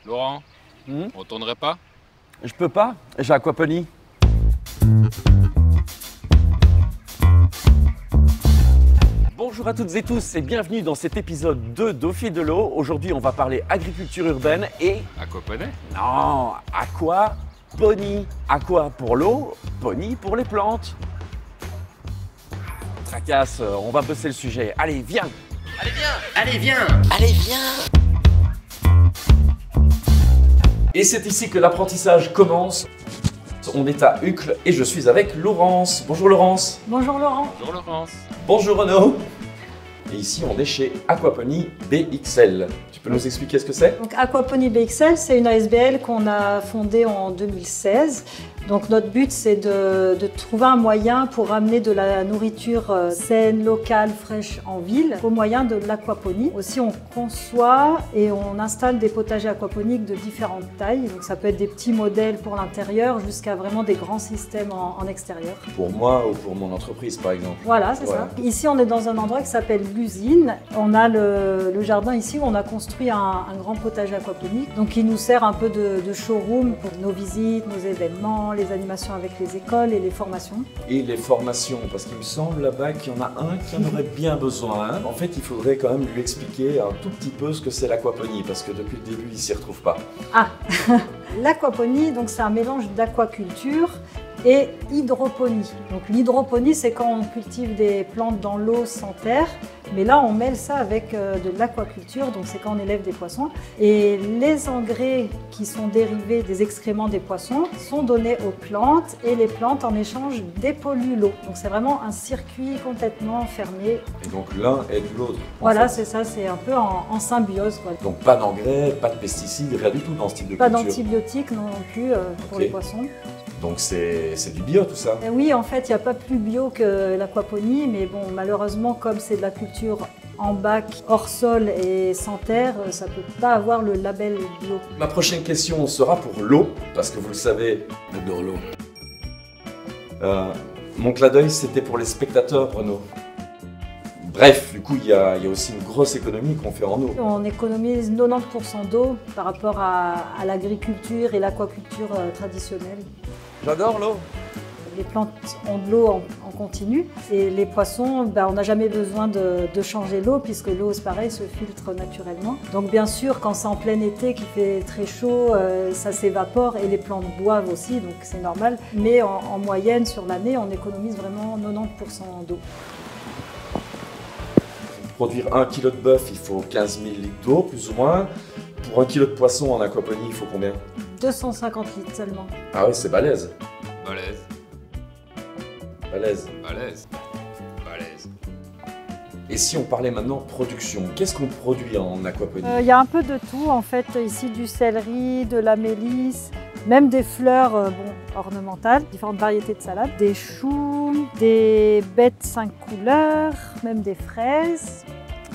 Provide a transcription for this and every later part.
Laurent, Hmm, on retournerait pas? je peux pas, j'ai aquaponie. Bonjour à toutes et tous et bienvenue dans cet épisode 2 d'Au fil de l'eau. Aujourd'hui, on va parler agriculture urbaine et... Aquaponie? Non, aquaponie. Aqua pour l'eau, pony pour les plantes. Tracasse, on va bosser le sujet. Allez, viens. Allez, viens! Et c'est ici que l'apprentissage commence. On est à Uccle et je suis avec Laurence. Bonjour Laurence. Bonjour Laurent. Bonjour Laurence. Bonjour Renaud. Et ici on est chez Aquaponie BXL. Tu peux nous expliquer ce que c'est? Donc Aquaponie BXL, c'est une ASBL qu'on a fondée en 2016. Donc notre but, c'est de trouver un moyen pour amener de la nourriture saine, locale, fraîche en ville au moyen de l'aquaponie. Aussi, on conçoit et on installe des potagers aquaponiques de différentes tailles. Donc ça peut être des petits modèles pour l'intérieur jusqu'à vraiment des grands systèmes en extérieur. Pour moi ou pour mon entreprise par exemple. Voilà, c'est ça. Ici, on est dans un endroit qui s'appelle l'usine. On a le jardin ici où on a construit un grand potager aquaponique. Donc il nous sert un peu de showroom pour nos visites, nos événements, les animations avec les écoles et les formations. Et les formations, parce qu'il me semble là-bas qu'il y en a un qui en aurait bien besoin. En fait, il faudrait quand même lui expliquer un tout petit peu ce que c'est l'aquaponie, parce que depuis le début, il s'y retrouve pas. Ah, l'aquaponie, donc c'est un mélange d'aquaculture et hydroponie. Donc l'hydroponie, c'est quand on cultive des plantes dans l'eau sans terre, mais là on mêle ça avec de l'aquaculture, donc c'est quand on élève des poissons. Et les engrais qui sont dérivés des excréments des poissons sont donnés aux plantes et les plantes en échange dépolluent l'eau. Donc c'est vraiment un circuit complètement fermé. Et donc l'un aide l'autre. Voilà, en fait. c'est ça, c'est un peu en symbiose, quoi. Donc pas d'engrais, pas de pesticides, rien du tout dans ce type de Pas culture. d'antibiotiques non plus pour Ok. les poissons. Donc c'est du bio tout ça. Et oui, en fait, il n'y a pas plus bio que l'aquaponie, mais bon, malheureusement, comme c'est de la culture en bac, hors sol et sans terre, ça ne peut pas avoir le label bio. Ma prochaine question sera pour l'eau, parce que vous le savez, j'adore l'eau. Mon clin d'œil, c'était pour les spectateurs, Renaud. Bref, du coup, il y a aussi une grosse économie qu'on fait en eau. On économise 90% d'eau par rapport à l'agriculture et l'aquaculture traditionnelle. J'adore l'eau. Les plantes ont de l'eau en continu et les poissons, on n'a jamais besoin de changer l'eau puisque l'eau, c'est pareil, se filtre naturellement. Donc bien sûr, quand c'est en plein été, qu'il fait très chaud, ça s'évapore et les plantes boivent aussi, donc c'est normal. Mais en moyenne, sur l'année, on économise vraiment 90% d'eau. Pour produire 1 kg de bœuf, il faut 15 000 litres d'eau, plus ou moins. Pour 1 kg de poisson en aquaponie, il faut combien? 250 litres seulement. Ah ouais, c'est balèze. Balèze. Balèze. Balèze. Balèze. Et si on parlait maintenant production, qu'est-ce qu'on produit en aquaponie? Il y a un peu de tout en fait, ici du céleri, de la mélisse, même des fleurs ornementales, différentes variétés de salades, des choux, des baies de 5 couleurs, même des fraises.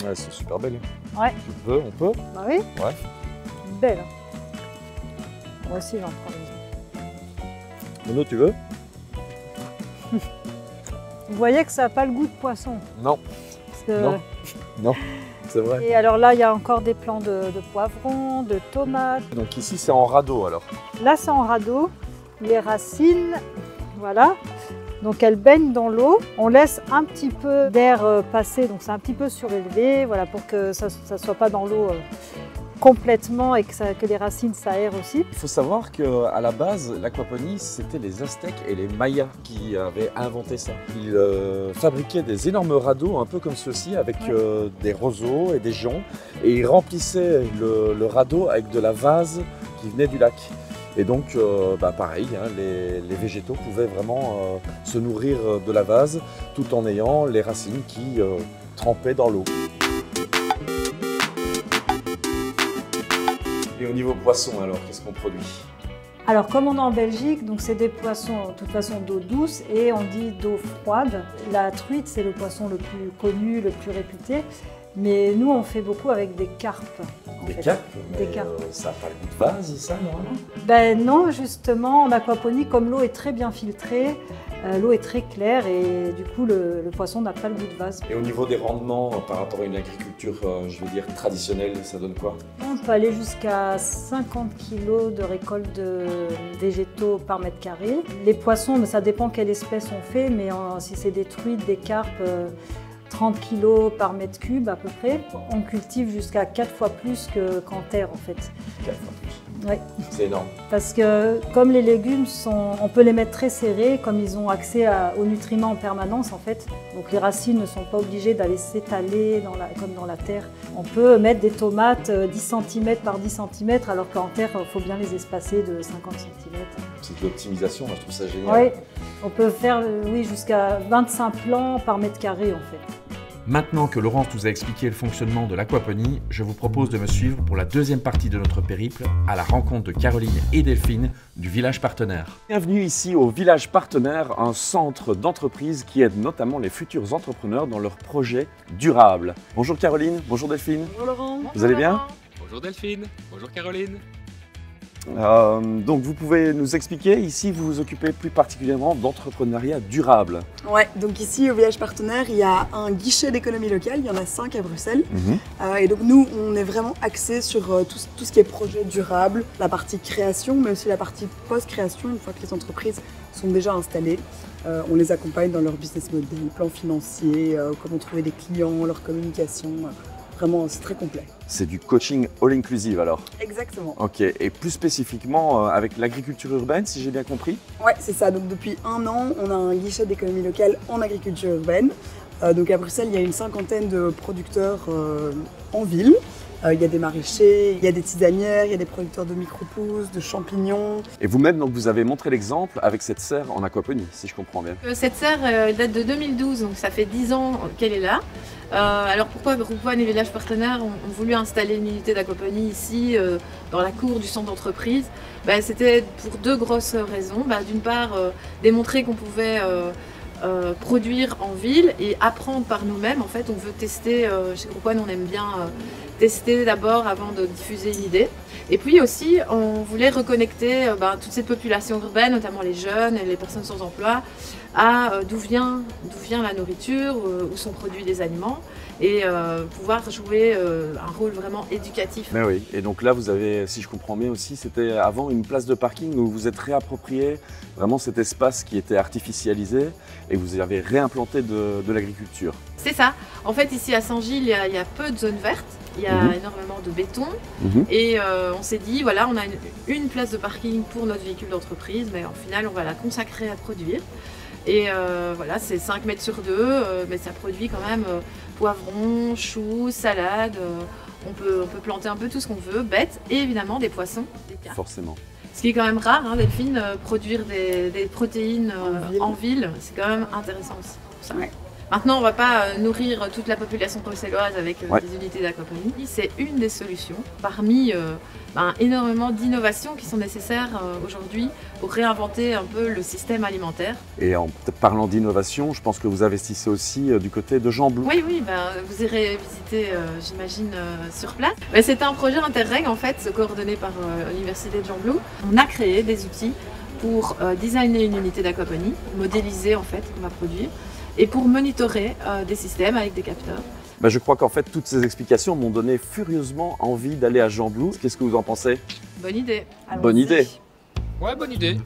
Ouais, c'est super belle. Ouais. Tu veux, on peut? Bah oui, Ouais. belle. Moi aussi j'en prends une. Renaud, tu veux? Vous voyez que ça n'a pas le goût de poisson. Non. Parce que... Non. Non, c'est vrai. Et alors là, il y a encore des plants de poivrons, de tomates. Donc ici, c'est en radeau alors. Là, c'est en radeau. Les racines, voilà. Donc elles baignent dans l'eau. On laisse un petit peu d'air passer, donc c'est un petit peu surélevé, voilà, pour que ça ne soit pas dans l'eau complètement et que les racines s'aèrent aussi. Il faut savoir qu'à la base, l'aquaponie, c'était les Aztèques et les Mayas qui avaient inventé ça. Ils fabriquaient des énormes radeaux, un peu comme ceux-ci, avec des roseaux et des joncs. Et ils remplissaient le radeau avec de la vase qui venait du lac. Et donc, pareil, hein, les végétaux pouvaient vraiment se nourrir de la vase tout en ayant les racines qui trempaient dans l'eau. Et au niveau poisson, alors, qu'est-ce qu'on produit? Alors comme on est en Belgique, donc c'est des poissons de toute façon d'eau douce et on dit d'eau froide. La truite, c'est le poisson le plus connu, le plus réputé. Mais nous, on fait beaucoup avec des carpes. Des carpes? Des Mais, carpes. ça n'a pas le goût de vase, ça, normalement? Ben non, justement, en aquaponie, comme l'eau est très bien filtrée, L'eau est très claire et du coup le poisson n'a pas le goût de vase. Et au niveau des rendements par rapport à une agriculture, je veux dire, traditionnelle, ça donne quoi? On peut aller jusqu'à 50 kg de récolte de végétaux par mètre carré. Les poissons, ça dépend quelle espèce on fait, mais si c'est des truites, des carpes, 30 kg par mètre cube à peu près. On cultive jusqu'à 4 fois plus qu'en terre en fait. 4 fois plus. Oui. C'est énorme. Parce que comme les légumes, on peut les mettre très serrés, comme ils ont accès aux nutriments en permanence en fait. Donc les racines ne sont pas obligées d'aller s'étaler comme dans la terre. On peut mettre des tomates 10 cm par 10 cm, alors qu'en terre, il faut bien les espacer de 50 cm. C'est de l'optimisation, je trouve ça génial. Oui, on peut faire jusqu'à 25 plants par mètre carré en fait. Maintenant que Laurence nous a expliqué le fonctionnement de l'aquaponie, je vous propose de me suivre pour la deuxième partie de notre périple à la rencontre de Caroline et Delphine du village partenaire. Bienvenue ici au village partenaire, un centre d'entreprise qui aide notamment les futurs entrepreneurs dans leurs projets durables. Bonjour Caroline, bonjour Delphine. Bonjour Laurent. Vous allez bien? Bonjour Delphine, bonjour Caroline. Donc vous pouvez nous expliquer, ici vous vous occupez plus particulièrement d'entrepreneuriat durable. Ouais, donc ici au village partenaire, il y a un guichet d'économie locale, il y en a 5 à Bruxelles. Et donc nous, on est vraiment axé sur tout ce qui est projet durable, la partie création, mais aussi la partie post-création, une fois que les entreprises sont déjà installées. On les accompagne dans leur business model, plan financier, comment trouver des clients, leur communication. Vraiment, c'est très complet. C'est du coaching all-inclusive alors? Exactement. Ok, et plus spécifiquement avec l'agriculture urbaine, si j'ai bien compris? Ouais, c'est ça. Donc depuis 1 an, on a un guichet d'économie locale en agriculture urbaine. Donc à Bruxelles, il y a une 50aine de producteurs en ville. Il y a des maraîchers, il y a des tisanières, il y a des producteurs de micro-pousses, de champignons. Et vous-même, donc, vous avez montré l'exemple avec cette serre en aquaponie, si je comprends bien. Cette serre date de 2012, donc ça fait 10 ans qu'elle est là. Alors pourquoi Groupone et Village Partenaires ont voulu installer une unité d'aquaponie ici, dans la cour du centre d'entreprise? C'était pour 2 grosses raisons. D'une part, démontrer qu'on pouvait produire en ville et apprendre par nous-mêmes. En fait, on veut tester, chez Groupone, on aime bien tester d'abord avant de diffuser une idée. Et puis aussi, on voulait reconnecter toute cette population urbaine, notamment les jeunes et les personnes sans emploi, à d'où vient la nourriture, où sont produits les aliments, et pouvoir jouer un rôle vraiment éducatif. Mais oui, et donc là vous avez, si je comprends bien aussi, c'était avant une place de parking où vous êtes réapproprié vraiment cet espace qui était artificialisé et vous avez réimplanté de l'agriculture. C'est ça. En fait, ici à Saint-Gilles, il y a peu de zones vertes. Il y a énormément de béton et on s'est dit, voilà, on a une place de parking pour notre véhicule d'entreprise, mais en final, on va la consacrer à produire. Et voilà, c'est 5 mètres sur 2, mais ça produit quand même poivrons, choux, salades. On peut planter un peu tout ce qu'on veut, bêtes, et évidemment des poissons, des carpes. Forcément. Ce qui est quand même rare, hein, Delphine, produire des protéines en ville, c'est quand même intéressant aussi pour ça. Ouais. Maintenant, on ne va pas nourrir toute la population bruxelloise avec des unités d'aquaponie. C'est une des solutions parmi énormément d'innovations qui sont nécessaires aujourd'hui pour réinventer un peu le système alimentaire. Et en parlant d'innovation, je pense que vous investissez aussi du côté de Jean-Blou. Oui, vous irez visiter, j'imagine, sur place. C'est un projet Interreg, en fait, coordonné par l'Université de Jean-Blou. On a créé des outils pour designer une unité d'aquaponie, modéliser en fait qu'on va produire, et pour monitorer des systèmes avec des capteurs. Je crois qu'en fait, toutes ces explications m'ont donné furieusement envie d'aller à Jean-Blou. Qu'est-ce que vous en pensez? Bonne idée. Bonne idée. Ouais, bonne idée.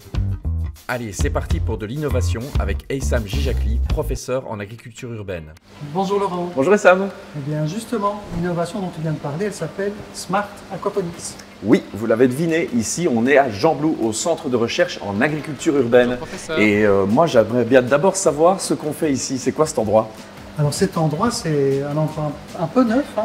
Allez, c'est parti pour de l'innovation avec Eysam Jijakli, professeur en agriculture urbaine. Bonjour Laurent. Bonjour Eysam. Eh bien justement, l'innovation dont tu viens de parler, elle s'appelle Smart Aquaponics. Oui, vous l'avez deviné, ici on est à Jean-Blou, au centre de recherche en agriculture urbaine. Et moi j'aimerais bien d'abord savoir ce qu'on fait ici. C'est quoi cet endroit? Alors cet endroit, c'est un endroit un peu neuf. Hein.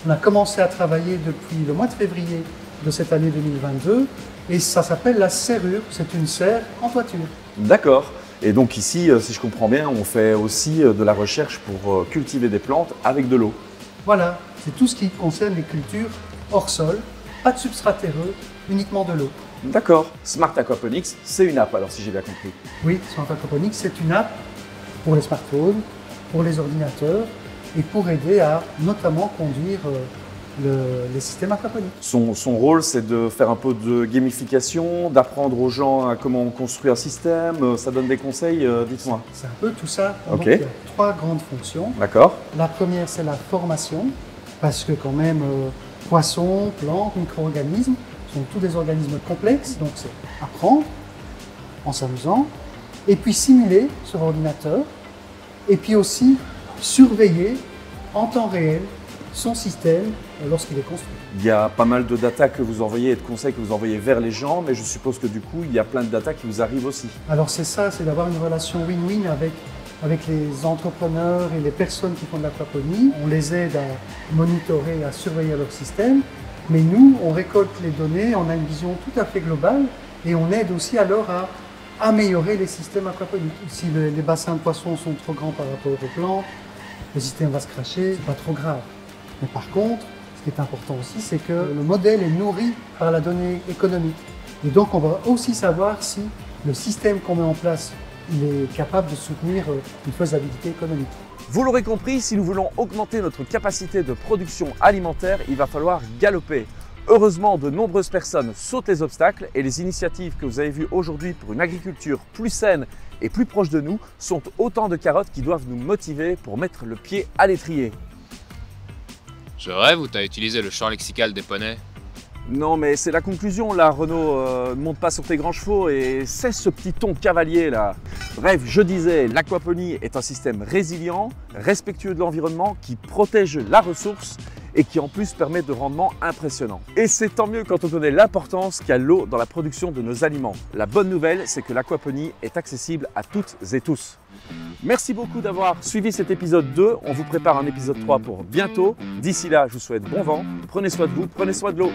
On a commencé à travailler depuis le mois de février de cette année 2022 et ça s'appelle la serrure. C'est une serre en toiture. D'accord. Et donc ici, si je comprends bien, on fait aussi de la recherche pour cultiver des plantes avec de l'eau. Voilà, c'est tout ce qui concerne les cultures hors sol, pas de substrat terreux, uniquement de l'eau. D'accord. Smart Aquaponics, c'est une app alors si j'ai bien compris. Oui, Smart Aquaponics, c'est une app pour les smartphones, pour les ordinateurs et pour aider à notamment conduire les systèmes aquaponiques. Son rôle, c'est de faire un peu de gamification, d'apprendre aux gens à comment on construit un système. Ça donne des conseils, dites-moi. C'est un peu tout ça. Ok. Donc, il y a 3 grandes fonctions. D'accord. La première, c'est la formation, parce que quand même, poissons, plantes, micro-organismes sont tous des organismes complexes, donc c'est apprendre en s'amusant, et puis simuler sur ordinateur, et puis aussi surveiller en temps réel son système lorsqu'il est construit. Il y a pas mal de data que vous envoyez et de conseils que vous envoyez vers les gens, mais je suppose que du coup, il y a plein de data qui vous arrivent aussi. Alors c'est ça, c'est d'avoir une relation win-win avec les entrepreneurs et les personnes qui font de l'aquaponie. On les aide à monitorer, à surveiller leur système, mais nous, on récolte les données, on a une vision tout à fait globale et on aide aussi alors à améliorer les systèmes aquaponiques. Si les bassins de poissons sont trop grands par rapport aux plantes, le système va se cracher, c'est pas trop grave. Mais par contre, ce qui est important aussi, c'est que le modèle est nourri par la donnée économique. Et donc, on va aussi savoir si le système qu'on met en place, il est capable de soutenir une faisabilité économique. Vous l'aurez compris, si nous voulons augmenter notre capacité de production alimentaire, il va falloir galoper. Heureusement, de nombreuses personnes sautent les obstacles et les initiatives que vous avez vues aujourd'hui pour une agriculture plus saine et plus proche de nous sont autant de carottes qui doivent nous motiver pour mettre le pied à l'étrier. Je rêve ou t'as utilisé le champ lexical des poneys? Non, mais c'est la conclusion là, Renaud. Ne monte pas sur tes grands chevaux et cesse ce petit ton cavalier là. Bref, je disais, l'aquaponie est un système résilient, respectueux de l'environnement, qui protège la ressource et qui en plus permet de rendements impressionnants. Et c'est tant mieux quand on connaît l'importance qu'a l'eau dans la production de nos aliments. La bonne nouvelle, c'est que l'aquaponie est accessible à toutes et tous. Merci beaucoup d'avoir suivi cet épisode 2. On vous prépare un épisode 3 pour bientôt. D'ici là, je vous souhaite bon vent. Prenez soin de vous, prenez soin de l'eau.